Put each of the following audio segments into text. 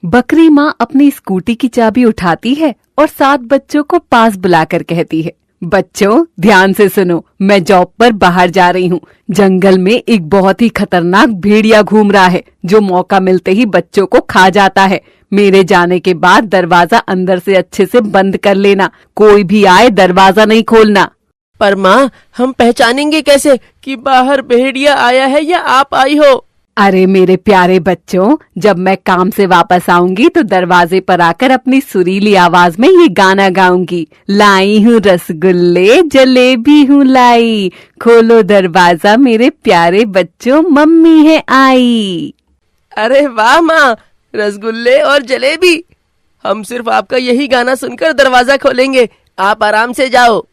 बकरी माँ अपनी स्कूटी की चाबी उठाती है और 7 बच्चों को पास बुलाकर कहती है, बच्चों ध्यान से सुनो, मैं जॉब पर बाहर जा रही हूँ। जंगल में एक बहुत ही खतरनाक भेड़िया घूम रहा है जो मौका मिलते ही बच्चों को खा जाता है। मेरे जाने के बाद दरवाजा अंदर से अच्छे से बंद कर लेना, कोई भी आए दरवाजा नहीं खोलना। पर माँ, हम पहचानेंगे कैसे कि बाहर भेड़िया आया है या आप आई हो? अरे मेरे प्यारे बच्चों, जब मैं काम से वापस आऊंगी तो दरवाजे पर आकर अपनी सुरीली आवाज में ये गाना गाऊंगी। लाई हूँ रसगुल्ले जलेबी हूँ लाई, खोलो दरवाजा मेरे प्यारे बच्चों, मम्मी है आई। अरे वाह माँ, रसगुल्ले और जलेबी। हम सिर्फ आपका यही गाना सुनकर दरवाजा खोलेंगे। आप आराम से जाओ।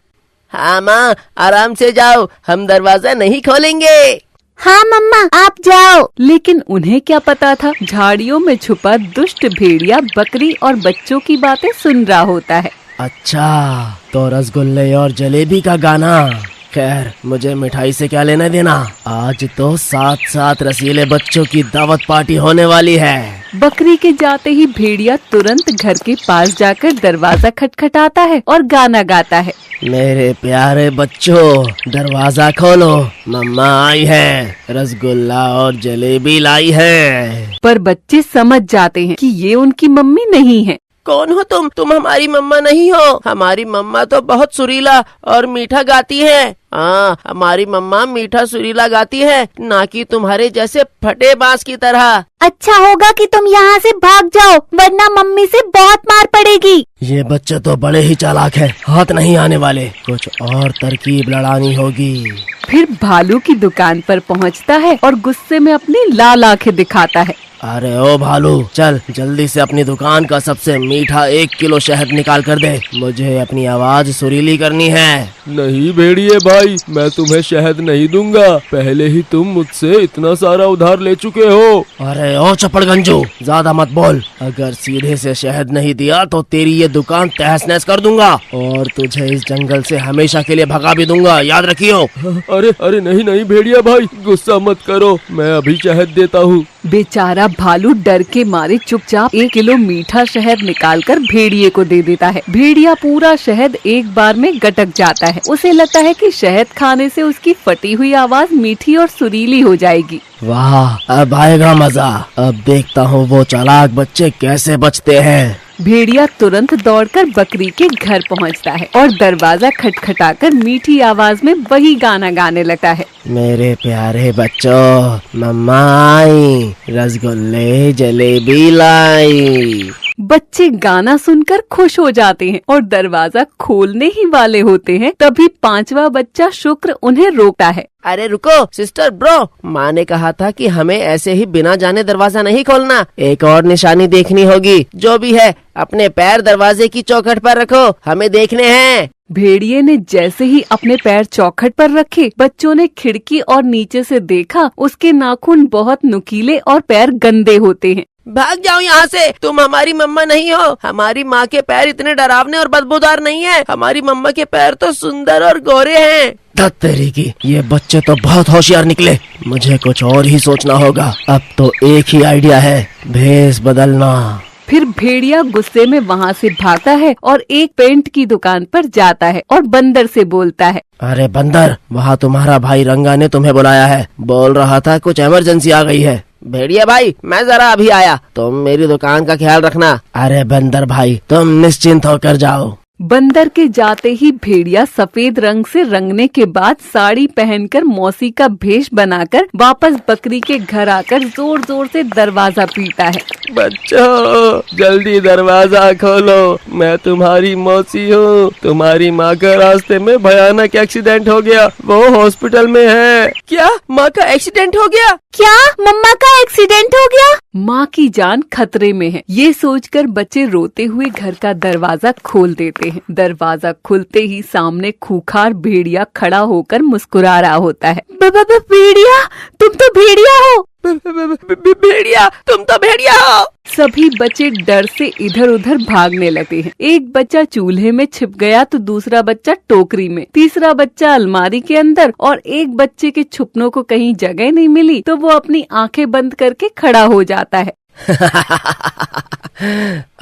हाँ माँ, आराम से जाओ, हम दरवाजा नहीं खोलेंगे। हाँ मम्मा, आप जाओ। लेकिन उन्हें क्या पता था, झाड़ियों में छुपा दुष्ट भेड़िया बकरी और बच्चों की बातें सुन रहा होता है। अच्छा, तो रसगुल्ले और जलेबी का गाना। खैर, मुझे मिठाई से क्या लेना देना। आज तो 7 रसीले बच्चों की दावत पार्टी होने वाली है। बकरी के जाते ही भेड़िया तुरंत घर के पास जाकर दरवाजा खटखटाता है और गाना गाता है। मेरे प्यारे बच्चों, दरवाजा खोलो, मम्मा आई है, रसगुल्ला और जलेबी लाई है। पर बच्चे समझ जाते हैं कि ये उनकी मम्मी नहीं है। कौन हो तुम? तुम हमारी मम्मा नहीं हो। हमारी मम्मा तो बहुत सुरीला और मीठा गाती है। हाँ, हमारी मम्मा मीठा सुरीला गाती है, ना कि तुम्हारे जैसे फटे बांस की तरह। अच्छा होगा कि तुम यहाँ से भाग जाओ, वरना मम्मी से बहुत मार पड़ेगी। ये बच्चे तो बड़े ही चालाक हैं, हाथ नहीं आने वाले, कुछ और तरकीब लड़ानी होगी। फिर भालू की दुकान पर पहुँचता है और गुस्से में अपनी लाल आंखें दिखाता है। अरे ओ भालू, चल जल्दी से अपनी दुकान का सबसे मीठा 1 किलो शहद निकाल कर दे, मुझे अपनी आवाज सुरीली करनी है। नहीं भेड़िए भाई, मैं तुम्हें शहद नहीं दूंगा, पहले ही तुम मुझसे इतना सारा उधार ले चुके हो। अरे ओ चपड़गंजू, ज्यादा मत बोल, अगर सीधे से शहद नहीं दिया तो तेरी ये दुकान तहस नहस कर दूंगा और तुझे इस जंगल से हमेशा के लिए भगा भी दूंगा, याद रखियो। अरे नहीं भेड़िया भाई, गुस्सा मत करो, मैं अभी शहद देता हूँ। बेचारा भालू डर के मारे चुपचाप 1 किलो मीठा शहद निकालकर भेड़िए को दे देता है। भेड़िया पूरा शहद एक बार में गटक जाता है। उसे लगता है कि शहद खाने से उसकी फटी हुई आवाज मीठी और सुरीली हो जाएगी। वाह, अब आएगा मजा। अब देखता हूँ वो चालाक बच्चे कैसे बचते हैं। भेड़िया तुरंत दौड़कर बकरी के घर पहुंचता है और दरवाजा खटखटाकर मीठी आवाज में वही गाना गाने लगता है। मेरे प्यारे बच्चों, मम्मा आई, रसगुल्ले जलेबी लाई। बच्चे गाना सुनकर खुश हो जाते हैं और दरवाजा खोलने ही वाले होते हैं, तभी 5वां बच्चा शुक्र उन्हें रोकता है। अरे रुको सिस्टर ब्रो, माँ ने कहा था कि हमें ऐसे ही बिना जाने दरवाजा नहीं खोलना, एक और निशानी देखनी होगी। जो भी है, अपने पैर दरवाजे की चौखट पर रखो, हमें देखने हैं। भेड़िए ने जैसे ही अपने पैर चौखट पर रखे, बच्चों ने खिड़की और नीचे से देखा, उसके नाखून बहुत नुकीले और पैर गंदे होते हैं। भाग जाओ यहाँ से, तुम हमारी मम्मा नहीं हो। हमारी माँ के पैर इतने डरावने और बदबूदार नहीं है, हमारी मम्मा के पैर तो सुंदर और गोरे हैं। तेरी की, ये बच्चे तो बहुत होशियार निकले, मुझे कुछ और ही सोचना होगा। अब तो एक ही आइडिया है, भेष बदलना। फिर भेड़िया गुस्से में वहाँ से भागता है और एक पेंट की दुकान पर जाता है और बंदर से बोलता है, अरे बंदर, वहाँ तुम्हारा भाई रंगा ने तुम्हें बुलाया है, बोल रहा था कुछ इमरजेंसी आ गई है। भेड़िया भाई, मैं जरा अभी आया, तुम मेरी दुकान का ख्याल रखना। अरे बंदर भाई, तुम निश्चिंत होकर जाओ। बंदर के जाते ही भेड़िया सफेद रंग से रंगने के बाद साड़ी पहनकर मौसी का भेष बनाकर वापस बकरी के घर आकर जोर जोर से दरवाजा पीटता है। बच्चों जल्दी दरवाजा खोलो, मैं तुम्हारी मौसी हूँ। तुम्हारी माँ का रास्ते में भयानक एक्सीडेंट हो गया, वो हॉस्पिटल में है। क्या माँ का एक्सीडेंट हो गया? क्या मम्मा का एक्सीडेंट हो गया? माँ की जान खतरे में है। ये सोचकर बच्चे रोते हुए घर का दरवाजा खोल देते हैं। दरवाजा खुलते ही सामने खूंखार भेड़िया खड़ा होकर मुस्कुरा रहा होता है। भेड़िया, तुम तो भेड़िया हो। भेड़िया, तुम तो भेड़िया हो। सभी बच्चे डर से इधर उधर भागने लगते हैं। एक बच्चा चूल्हे में छिप गया तो दूसरा बच्चा टोकरी में, तीसरा बच्चा अलमारी के अंदर और एक बच्चे के छुपनों को कहीं जगह नहीं मिली तो वो अपनी आंखें बंद करके खड़ा हो जाता है।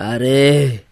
अरे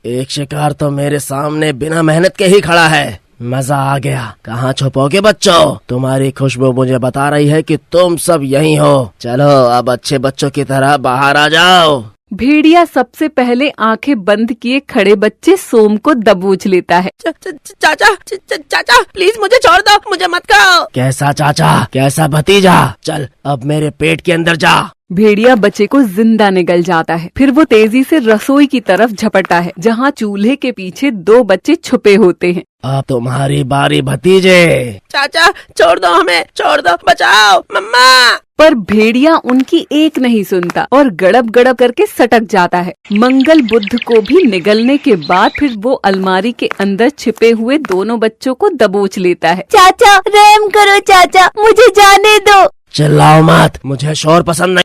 एक शिकार तो मेरे सामने बिना मेहनत के ही खड़ा है। मजा आ गया। कहाँ छुपोगे बच्चों? तुम्हारी खुशबू मुझे बता रही है कि तुम सब यहीं हो। चलो अब अच्छे बच्चों की तरह बाहर आ जाओ। भेड़िया सबसे पहले आंखें बंद किए खड़े बच्चे सोम को दबोच लेता है। चाचा चाचा प्लीज मुझे छोड़ दो, मुझे मत खाओ। कैसा चाचा, कैसा भतीजा? चल अब मेरे पेट के अंदर जा। भेड़िया बच्चे को जिंदा निगल जाता है। फिर वो तेजी से रसोई की तरफ झपटता है जहाँ चूल्हे के पीछे 2 बच्चे छुपे होते हैं। अब तुम्हारी बारी भतीजे। चाचा छोड़ दो हमें, छोड़ दो, बचाओ मम्मा। पर भेड़िया उनकी एक नहीं सुनता और गड़ब गड़ब करके सटक जाता है। मंगल बुध को भी निगलने के बाद फिर वो अलमारी के अंदर छिपे हुए दोनों बच्चों को दबोच लेता है। चाचा रहम करो चाचा, मुझे जाने दो। चिल्लाओ मत, मुझे शोर पसंद नहीं।